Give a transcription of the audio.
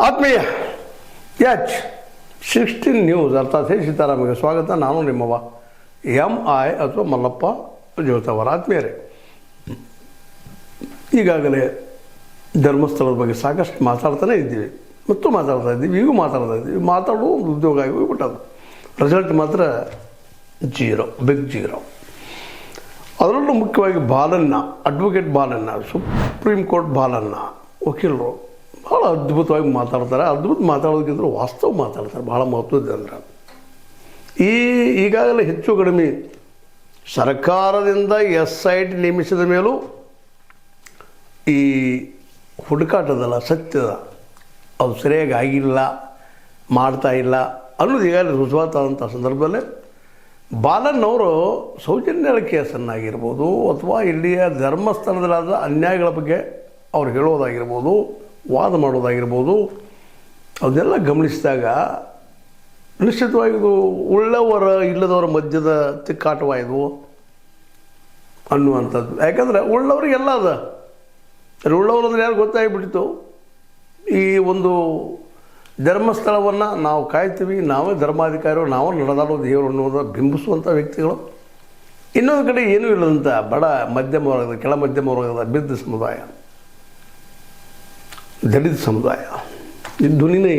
ಆತ್ಮೀಯ H16 news ಅರ್ಥಾತ್ ಸೀತಾರಾಮಗೆ ಸ್ವಾಗತ. ನಾನು ನಿಮ್ಮವ MI ಅಥವಾ ಮಲ್ಲಪ್ಪ ಜೋತವರ. ಆತ್ಮೀಯರೇ, ಈಗಾಗಲೇ ಧರ್ಮಸ್ಥಳದ ಬಗ್ಗೆ ಸಾಕಷ್ಟು ಮಾತಾಡ್ತಾನೆ ಇದ್ದೀವಿ ಮತ್ತು ಮಾತಾಡ್ತಾ ಇದ್ದೀವಿ, ಈಗೂ ಮಾತಾಡ್ತಾ ಇದ್ದೀವಿ. ಮಾತಾಡೋ ಒಂದು ಉದ್ಯೋಗ ಆಗಿ ಹೋಗ್ಬಿಟ್ಟದು. ರಿಸಲ್ಟ್ ಮಾತ್ರ ಬಿಗ್ ಜೀರೋ. ಅದರಲ್ಲೂ ಮುಖ್ಯವಾಗಿ Balanna, advocate Balanna, supreme court Balanna ವಕೀಲರು ಭಾಳ ಅದ್ಭುತವಾಗಿ ಮಾತಾಡ್ತಾರೆ. ಅದ್ಭುತ ಮಾತಾಡೋದಕ್ಕಿಂತ ವಾಸ್ತವ ಮಾತಾಡ್ತಾರೆ, ಭಾಳ ಮಹತ್ವದ ಅಂದ್ರೆ. ಈಗಾಗಲೇ ಹೆಚ್ಚು ಕಡಿಮೆ ಸರ್ಕಾರದಿಂದ SIT ನೇಮಿಸಿದ ಮೇಲೂ ಈ ಹುಡುಕಾಟದಲ್ಲ, ಸತ್ಯದ ಅದು ಸರಿಯಾಗಿ ಆಗಿಲ್ಲ, ಮಾಡ್ತಾ ಇಲ್ಲ ಅನ್ನೋದು ಈಗಾಗಲೇ ರುಜುವಾತಾದಂಥ ಸಂದರ್ಭದಲ್ಲೇ ಬಾಲಣ್ಣವರು ಸೌಜನ್ಯದ ಕೇಸನ್ನಾಗಿರ್ಬೋದು ಅಥವಾ ಇಲ್ಲಿಯ ಧರ್ಮಸ್ಥಳದಲ್ಲಾದ ಅನ್ಯಾಯಗಳ ಬಗ್ಗೆ ಅವ್ರು ಹೇಳೋದಾಗಿರ್ಬೋದು, ವಾದ ಮಾಡೋದಾಗಿರ್ಬೋದು, ಅದನ್ನೆಲ್ಲ ಗಮನಿಸಿದಾಗ ನಿಶ್ಚಿತವಾಗಿ ಇದು ಉಳ್ಳವರ ಇಲ್ಲದವರ ಮಧ್ಯದ ತಿಕ್ಕಾಟವಾಯಿತು ಅನ್ನುವಂಥದ್ದು. ಯಾಕಂದರೆ ಉಳ್ಳವರಿಗೆಲ್ಲ ಅದ, ಉಳ್ಳವರು ಅಂದರೆ ಯಾರು ಗೊತ್ತಾಗಿಬಿಟ್ಟಿತ್ತು. ಈ ಒಂದು ಧರ್ಮಸ್ಥಳವನ್ನು ನಾವು ಕಾಯ್ತೀವಿ, ನಾವೇ ಧರ್ಮಾಧಿಕಾರಿಗಳು, ನಾವೇ ನಡೆದಾಡೋ ದೇವರು ಅನ್ನೋದು ಬಿಂಬಿಸುವಂಥ ವ್ಯಕ್ತಿಗಳು. ಇನ್ನೊಂದು ಕಡೆ ಏನೂ ಇಲ್ಲದಂಥ ಬಡ ಮಧ್ಯಮ ವರ್ಗದ, ಕೆಳ ಮಧ್ಯಮ ವರ್ಗದ ಬಿದ್ದ ಸಮುದಾಯ, ದಲಿತ ಸಮುದಾಯ, ಈ ಧ್ವನಿನೇ